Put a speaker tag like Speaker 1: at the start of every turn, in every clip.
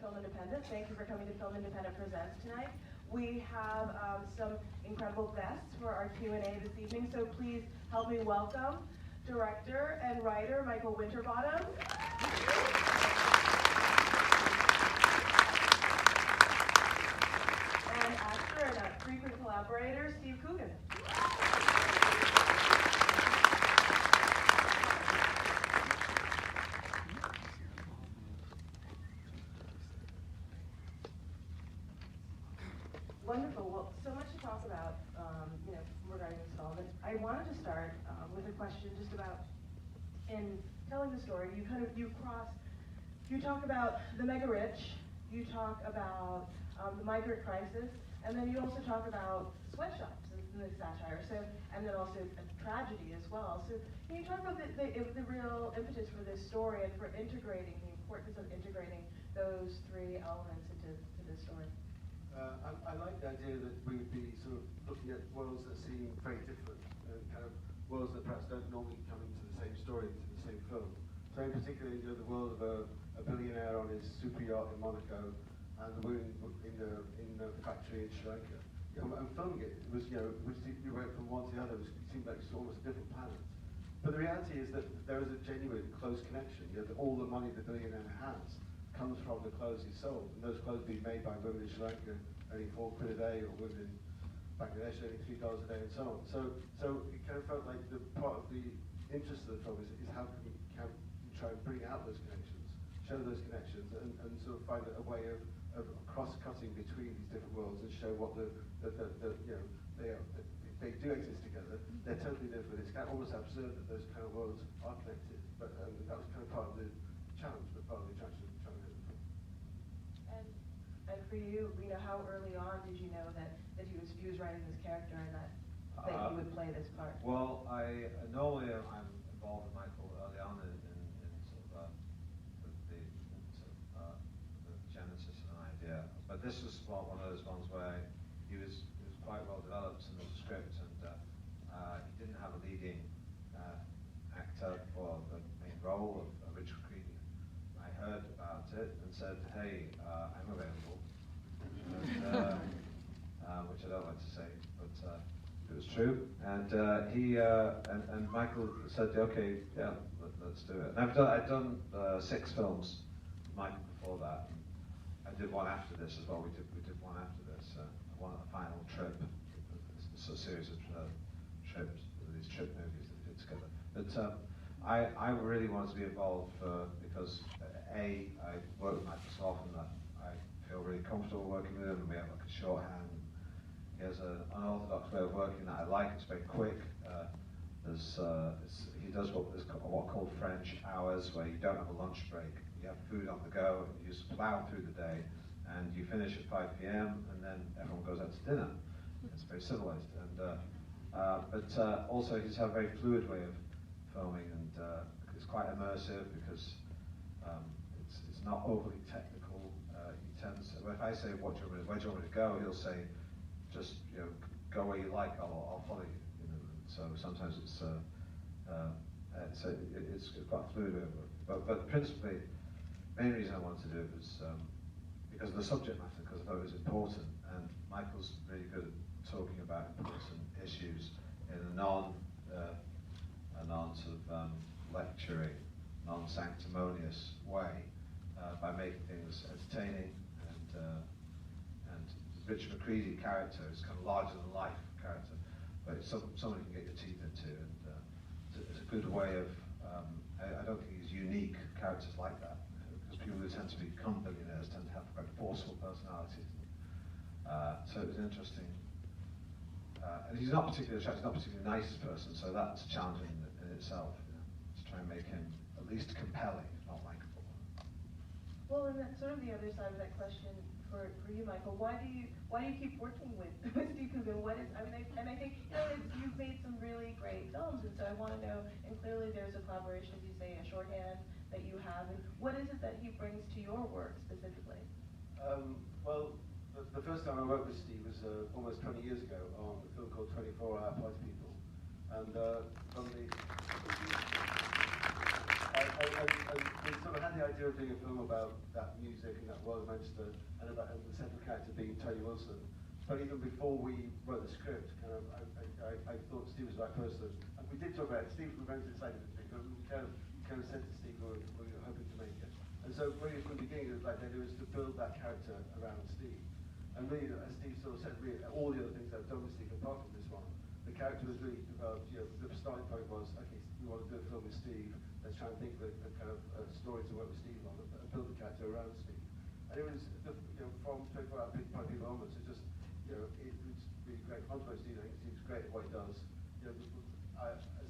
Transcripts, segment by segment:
Speaker 1: Film Independent. Thank you for coming to Film Independent Presents tonight. We have some incredible guests for our Q&A this evening, so please help me welcome director and writer Michael Winterbottom. And actor and a frequent collaborator, Steve Coogan. Wonderful. Well, so much to talk about, regarding installments. I wanted to start with a question just about, in telling the story, you talk about the mega rich, you talk about the migrant crisis, and then you also talk about sweatshops in the satire. So, and then also a tragedy as well. So, can you talk about the real impetus for this story and for integrating the importance of integrating those three elements into this story?
Speaker 2: I like the idea that we would be sort of looking at worlds that seem very different, kind of worlds that perhaps don't normally come into the same story, into the same film. So in particular, the world of a billionaire on his super yacht in Monaco, and the woman in the factory in Sri Lanka. And filming it was, you went from one to the other, it seemed like it's almost a different planet. But the reality is that there is a genuine close connection. All the money the billionaire has comes from the clothes he sold, and those clothes being made by women in Sri Lanka earning £4 a day, or women in Bangladesh earning $3 a day, and so on. So it kind of felt like the part of the interest of the film is how can we try and bring out those connections, show those connections, and sort of find a way of cross-cutting between these different worlds and show what they do exist together. They're totally different. It's kind of almost absurd that those kind of worlds are connected, but that was kind of part of the challenge, but part of the attraction.
Speaker 1: And for you, how early on did you know that he was writing this character and that he would play this part?
Speaker 3: Well, normally I'm involved with Michael early on in sort of the genesis of an idea. But this was one of those ones where he was quite well developed in the script, and he didn't have a leading actor for the main role of Richard Creedy. I heard about it and said, hey, I'm available, and, which I don't like to say, but it was true. And and Michael said, okay, yeah, let's do it. And I'd done 6 films with Michael before that. I did one after this as well. We did one after this, one a final trip. It's a series of trips, these trip movies that we did together. But I really wanted to be involved because I work with Michael so often that I feel really comfortable working with him, and we have like a shorthand. He has an unorthodox way of working that I like. It's very quick. He does what are called French hours, where you don't have a lunch break. You have food on the go, and you just plow through the day, and you finish at 5 p.m. and then everyone goes out to dinner. It's very civilized, but also he's had a very fluid way of filming, and it's quite immersive because it's not overly technical. He tends, if I say where do you want me to go, he'll say, just go where you like. I'll follow you. So sometimes it's quite fluid. But principally, main reason I wanted to do it was because of the subject matter, because I thought it was important. And Michael's really good at talking about important issues in a non sort of lecturing, non-sanctimonious way, by making things entertaining. And Rich McCready character is kind of larger than life character, but it's someone you can get your teeth into, and it's a good way of. I don't think he's unique characters like that, because people who tend to become billionaires tend to have quite forceful personalities. So it was interesting. And he's not particularly attractive, not particularly nice person, so that's a challenge in itself, to try and make him at least compelling, if not likable.
Speaker 1: Well, and that's sort of the other side of that question for you, Michael. Why do you keep working with Steve Coogan? I think you've made some really great films, and so I want to know. And clearly, there's a collaboration, as you say, a shorthand that you have. And what is it that he brings to your work specifically?
Speaker 2: Well, the first time I worked with Steve was almost 20 years ago on a film called 24-Hour Flight People, and we sort of had the idea of doing a film about that music and that world of Manchester, and the central character being Tony Wilson. But even before we wrote the script, I thought Steve was the right person. And we did talk about it. Steve was very excited to me, but we kind of said to Steve we were hoping to make it. And so really from the beginning, it was like the idea was to build that character around Steve. And really, as Steve sort of said, really, all the other things I've done with Steve, apart from this one, the character was really developed. The starting point was, okay, we want to do a film with Steve. Let's try and think of a kind of story to work with Steve on, and build the character around Steve. And it was, from 24 Hour People onwards, it just, it's really great. Contrary to Steve, I think Steve's great at what he does. As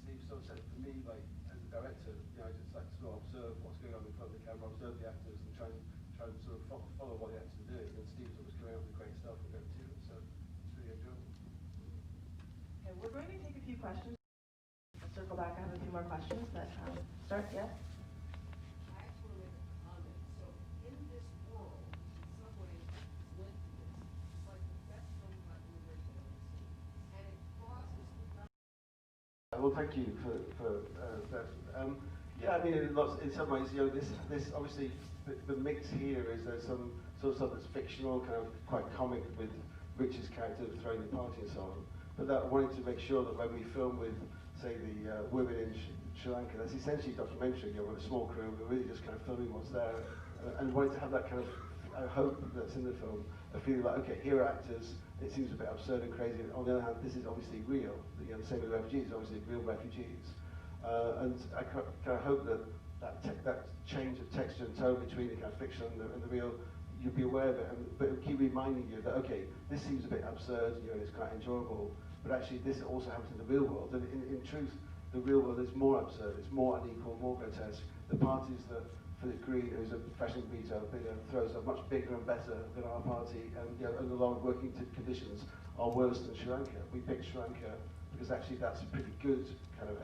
Speaker 2: Steve sort of said, for me, like as a director, I just like to sort of observe what's going on in front of the camera, observe the actors, and try and sort of follow what the actors are doing. And Steve's always coming up with great stuff and great material, so it's really enjoyable.
Speaker 1: Okay, we're going to take a few questions. I'll circle back. I have a few more questions, but start, yes?
Speaker 4: I actually want to make a comment. So in this world, in some ways, linked to this, it's like the best film continuity I've ever seen. And it crosses the
Speaker 2: Well, thank you for that. Yeah, I mean, in some ways, this obviously the mix here is there's some sort of stuff that's fictional, kind of quite comic with Richard's character throwing the party and so on. But that wanted to make sure that when we film with, say, the women in Sri Lanka, that's essentially documentary. With a small crew, we're really just kind of filming what's there, and wanted to have that kind of, I hope that's in the film, a feeling like, okay, here are actors. It seems a bit absurd and crazy. On the other hand, this is obviously real. The same with refugees, obviously real refugees. And I kind of hope that change of texture and tone between the kind of fiction and the real, you'll be aware of it, but it'll keep reminding you that, okay, this seems a bit absurd, and it's quite enjoyable, but actually this also happens in the real world. And in truth, the real world is more absurd, it's more unequal, more grotesque. The parties that Philip Green, who's a fashion retailer, throws are much bigger and better than our party, and and a lot of working conditions are worse than Sri Lanka. We picked Sri Lanka because actually that's a pretty good kind of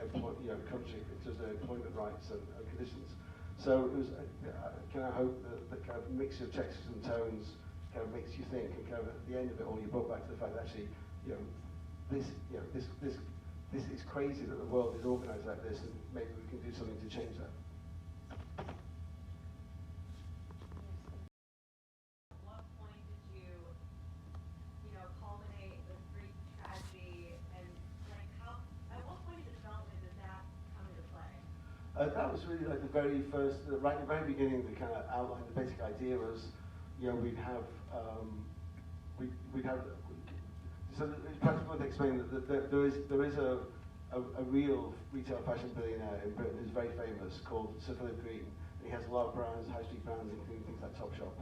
Speaker 2: country in terms of employment rights and conditions. So it was, I hope that the kind of mixture of textures and tones kind of makes you think, and kind of at the end of it all, you brought back to the fact that actually, this is crazy that the world is organised like this, and maybe we can do something to change that.
Speaker 5: At what point did you culminate the Greek tragedy, and at what point in the development did that come into play?
Speaker 2: That was really like the very first, right at the very beginning, the kind of outline, the basic idea was, we'd have, so it's perhaps worth explaining that there is a real retail fashion billionaire in Britain who's very famous called Sir Philip Green, and he has a lot of brands, high street brands, including things like Topshop.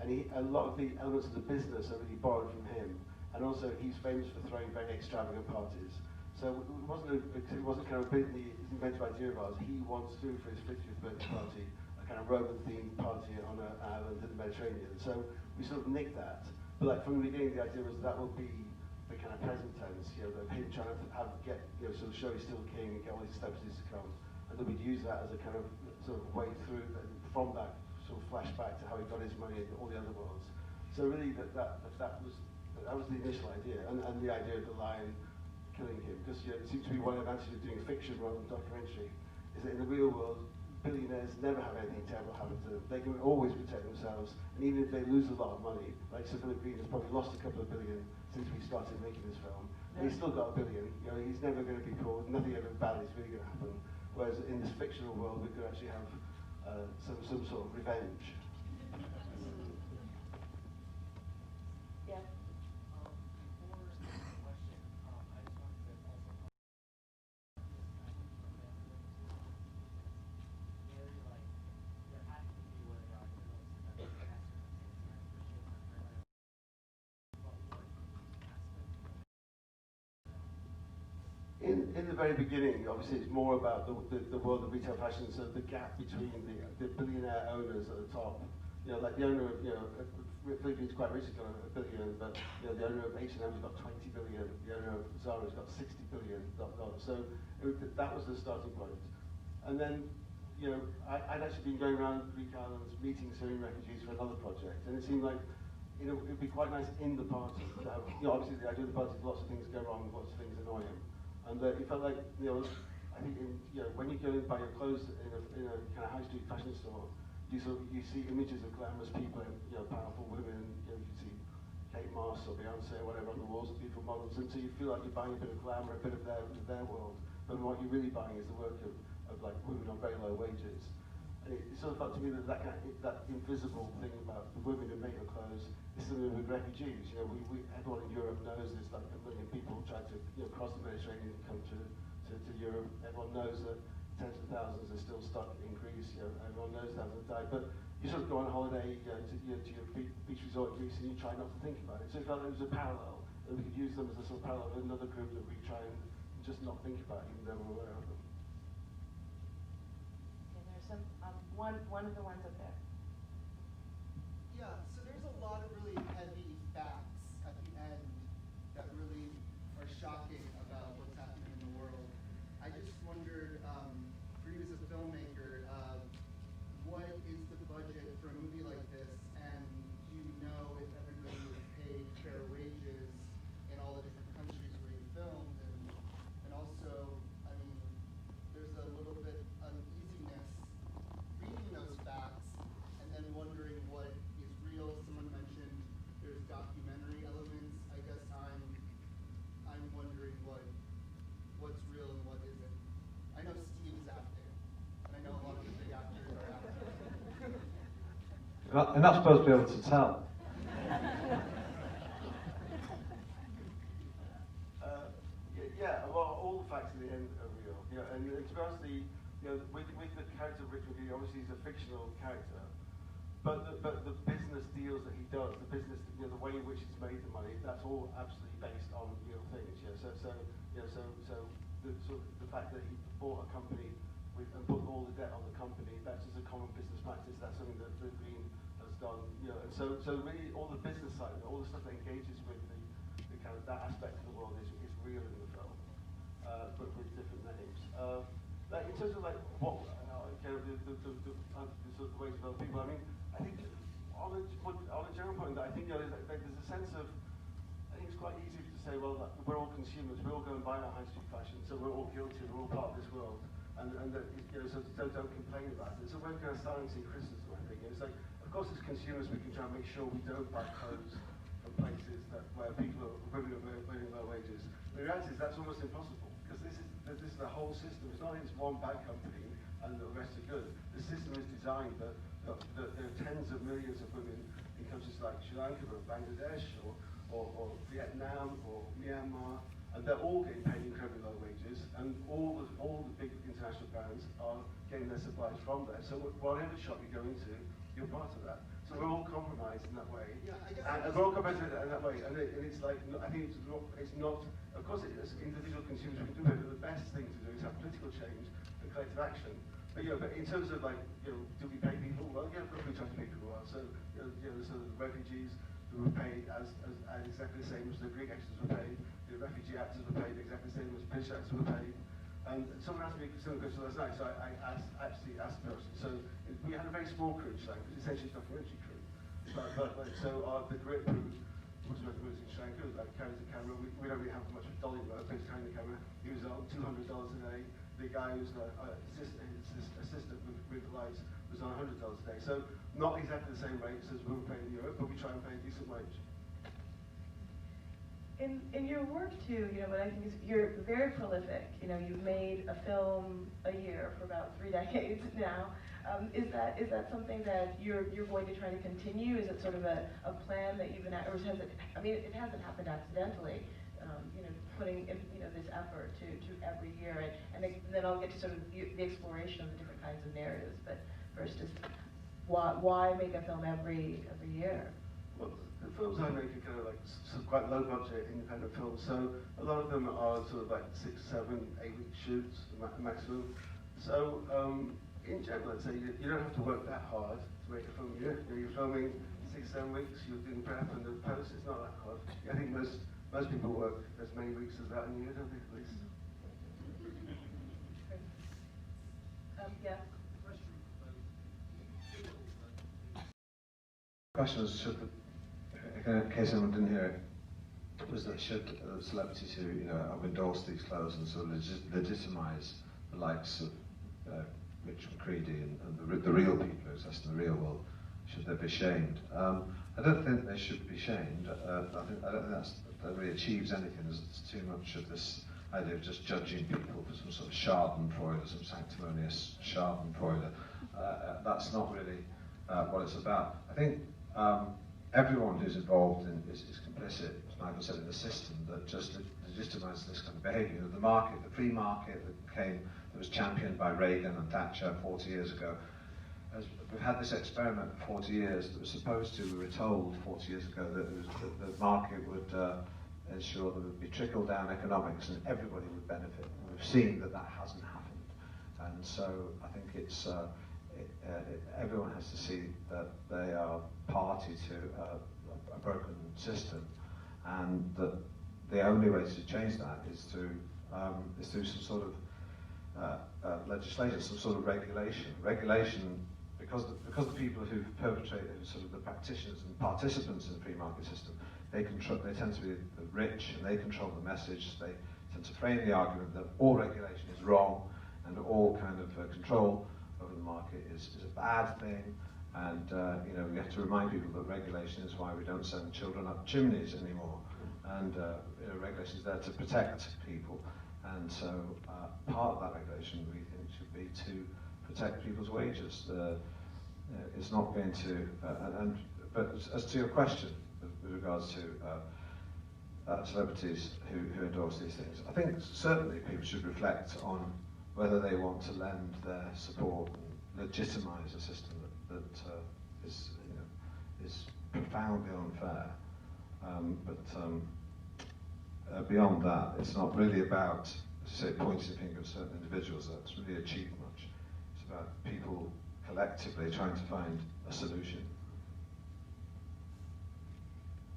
Speaker 2: And a lot of the elements of the business are really borrowed from him, and also he's famous for throwing very extravagant parties. So it wasn't kind of his inventive idea of ours. He wants to, for his 50th birthday party, a kind of Roman-themed party on an island in the Mediterranean. So we sort of nicked that. But like from the beginning, the idea was that would be the kind of present tense, him trying to get, sort of show he's still king and get all these celebrities to come, and then we'd use that as a kind of sort of way through, and from that sort of flashback to how he got his money in all the other worlds. So really, that was the initial idea, and the idea of the lion killing him, because it seems to be one advantage of doing fiction rather than documentary, is that in the real world, billionaires never have anything terrible happen to them. They can always protect themselves, and even if they lose a lot of money, like Sir Philip Green has probably lost a couple of billion since we started making this film, and he's still got $1 billion. He's never going to be poor. Nothing ever bad is really going to happen. Whereas in this fictional world, we could actually have some sort of revenge.
Speaker 1: Yeah.
Speaker 2: In the very beginning, obviously, it's more about the world of retail fashion, so the gap between the billionaire owners at the top. Like the owner of, Philippine's quite rich, he's got $1 billion, but the owner of H&M's got 20 billion, the owner of Zara's got $60 billion. So that was the starting point. And then, I'd actually been going around Greek islands meeting Syrian refugees for another project, and it seemed like, it'd be quite nice in the party to have, obviously the idea of the party is lots of things go wrong, lots of things annoy him. And it felt like, I think when you go and buy your clothes in a kind of high street fashion store, you see images of glamorous people or Beyonce or whatever on the walls of beautiful models, and so you feel like you're buying a bit of glamour, a bit of their world. But what you're really buying is the work of like women on very low wages. And it sort of felt to me that that invisible thing about the women who make your clothes is something with refugees. You know, everyone in Europe knows there's like 1 million people trying to cross the Mediterranean and come to Europe. Everyone knows that tens of thousands are still stuck in Greece. You know, everyone knows thousands have died. But you sort of go on holiday to your beach resort in Greece and you try not to think about it. So it felt like it was a parallel, and we could use them as a sort of parallel with another group that we try and just not think about, even though we're aware of them.
Speaker 1: And there's some, one of the ones up there.
Speaker 6: Yeah, so there's a lot of really heavy facts at the end that really are shocking about what's happening in the world. I just wondered, for you as a filmmaker, what is the budget for a movie like this, and do you know if everybody was paid fair wages in all the different countries where you filmed? And also, I mean, there's a little bit uneasiness reading those facts and then wondering what is real. Someone mentioned there's documentary elements. I guess I'm wondering what's real and what isn't. I know Steve's acting, and I know a lot of the big actors are acting.
Speaker 3: You're not supposed to be able to tell.
Speaker 2: Yeah, well, all the facts in the end are real. You know, and to be honest, with the character of Richard Gere, obviously he's a fictional character, but the business deals that he does, the business, the way in which he's made the money, that's all absolutely based on real things. You know, so the fact that he bought a company and put all the debt on the company, that's just a common business practice. That's something that Green has done. You know, and so really all the business side, all the stuff that engages with the kind of that aspect of the world is real in the film, but with different names. Like in terms of like what kind of the sort of ways of other people. I mean, I think on a general point, I think there's a sense of, I think it's quite easy to say, well, like, we're all consumers, we all go and buy our high street fashion, so we're all guilty, we're all part of this world, and so don't complain about it. So we're kind of silencing criticism, I think. It's like, of course, as consumers, we can try and make sure we don't buy clothes from places where women are earning low wages. The reality is that's almost impossible, because this is the whole system. It's not just one bad company and the rest are good. The system is designed that there are tens of millions of women in countries like Sri Lanka or Bangladesh or Vietnam or Myanmar, and they're all getting paid incredibly low wages, and all the big international brands are getting their supplies from there. So whatever shop you go into, you're part of that. So we're all compromised in that way.
Speaker 6: Yeah, I guess
Speaker 2: and we're all compromised in that way. And it's like, I think it's not, of course, as individual consumers, we can do it, but the best thing to do is have political change and collective action. But but in terms of like, do we pay people? Well, yeah, of course we try to pay people well. So, so the refugees who were paid as exactly the same as the Greek actors were paid, the refugee actors were paid exactly the same as British actors were paid. And someone asked me something good last night, so I actually asked the person. So we had a very small crew, because essentially it's a documentary crew. But the great crew, which was in Sri Lanka, like carries the camera. We don't really have much of dolly work, but he's carrying the camera. He was on $200 a day. The guy who's assistant with the lights was on $100 a day. So not exactly the same rates as we were paying in Europe, but we try and pay a decent wage.
Speaker 1: In your work too, what I think is you're very prolific. You've made a film a year for about 3 decades now. Is that something that you're going to try to continue? Is it sort of a plan that you've been at, or has it? I mean, it hasn't happened accidentally. Putting in, this effort to every year, and then I'll get to sort of the exploration of the different kinds of narratives. But first, just why make a film every year?
Speaker 2: Well, the films I make are kind of like quite low budget independent films, so a lot of them are sort of like 6, 7, 8 week shoots maximum. So in general, I'd say you don't have to work that hard to make a film. You're filming 6, 7 weeks, you're doing prep and the post. It's not that hard. I think most people work as many weeks as that in a year, don't they, at least?
Speaker 1: Yeah.
Speaker 3: Question was, in case anyone didn't hear it, was that should celebrities who have endorsed these clothes and sort of legitimize the likes of Rich McCready and the real people who exist in the real world, should they be shamed? I don't think they should be shamed. I don't think that really achieves anything. There's too much of this idea of just judging people for some sort of Schadenfreude, some sanctimonious Schadenfreude. That's not really what it's about. I think everyone who's involved is complicit, as Michael said, in a system that just legitimizes this kind of behavior. The market, the free market that was championed by Reagan and Thatcher 40 years ago, we've had this experiment for 40 years that was supposed to, we were told 40 years ago that the market would ensure there would be trickle-down economics and everybody would benefit. And we've seen that hasn't happened. And so I think it's everyone has to see that they are party to a broken system, and that the only way to change that is through some sort of legislation, some sort of regulation. Regulation, because the people who perpetrate, sort of the practitioners and participants in the free market system, they tend to be the rich, and they control the message. They tend to frame the argument that all regulation is wrong, and all kind of control over the market is a bad thing. And you know, we have to remind people that regulation is why we don't send children up chimneys anymore. And you know, regulation is there to protect people. And so part of that regulation, we think, should be to protect people's wages. It's not going to, but as to your question with regards to celebrities who endorse these things, I think certainly people should reflect on whether they want to lend their support and legitimise a system that is, you know, is profoundly unfair. Beyond that, it's not really about, as you say, pointing the finger at certain individuals that's really achieved much. It's about people collectively trying to find a solution.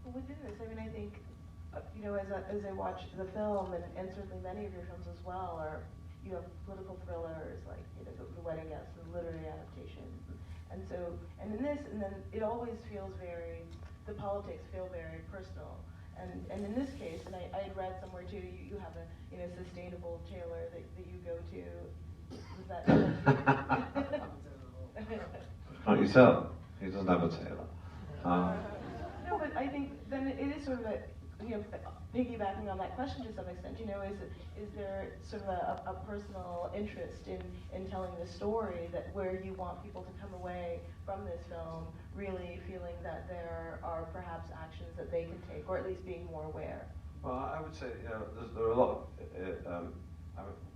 Speaker 1: Well, within this, I mean, I think, you know, as I watch the film, and certainly many of your films as well, are, you have political thrillers like, you know, The Wedding Guest, the literary adaptations, and so, and in this, and then it always feels very, the politics feel very personal. And in this case, and I had read somewhere too, you have a, you know, sustainable tailor that you go to. Was that?
Speaker 3: Can't you tell? He doesn't have a tailor.
Speaker 1: No, but I think then it is sort of a, you know, piggybacking on that question to some extent. You know, is there sort of a personal interest in telling the story that where you want people to come away from this film really feeling that there are perhaps actions that they can take, or at least being more aware?
Speaker 3: Well, I would say, you know, there are a lot of,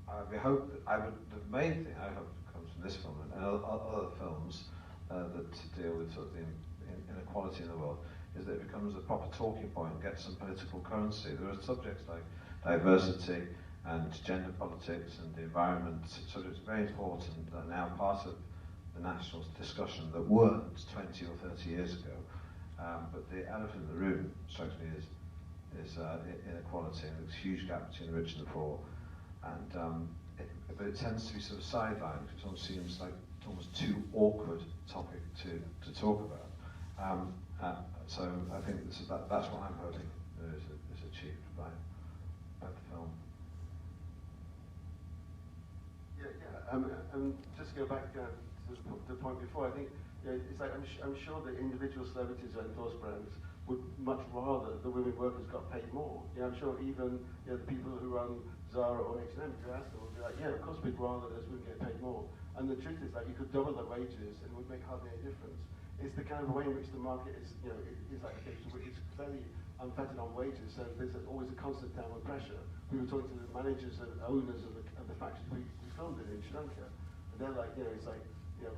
Speaker 3: I hope that the main thing I hope comes from this film and other films that deal with sort of the inequality in the world, is that it becomes a proper talking point and gets some political currency. There are subjects like diversity and gender politics and the environment, so it's very important that now part of the national discussion that weren't 20 or 30 years ago. But the elephant in the room, strikes me, is inequality, and there's a huge gap between the rich and the poor. And but it tends to be sort of sidelined, because it almost seems like it's almost too awkward topic to talk about. So I think that's what I'm hoping is achieved by the film.
Speaker 2: And just to go back to the point before, I think, you know, it's like I'm sure that individual celebrities who endorse brands would much rather the women workers got paid more. You know, I'm sure even, you know, the people who run Zara or H&M, if you ask them, would be like, yeah, of course we'd rather those women get paid more. And the truth is that you could double the wages and it would make hardly any difference. It's the kind of way in which the market is, you know, is like it's very unfettered on wages, so there's always a constant downward pressure. We were talking to the managers and owners of the factories we filmed in Sri Lanka, and they're like, you know, it's like, you know,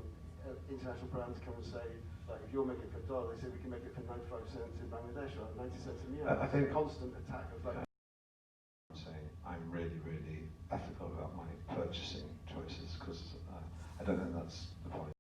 Speaker 2: international brands come and say, like, if you're making it for $1, they say we can make it for 95 cents in Bangladesh or 90 cents in Myanmar.
Speaker 3: I think
Speaker 2: constant attack of like.
Speaker 3: Saying I'm really, really ethical about my purchasing choices, because I don't think that's the point.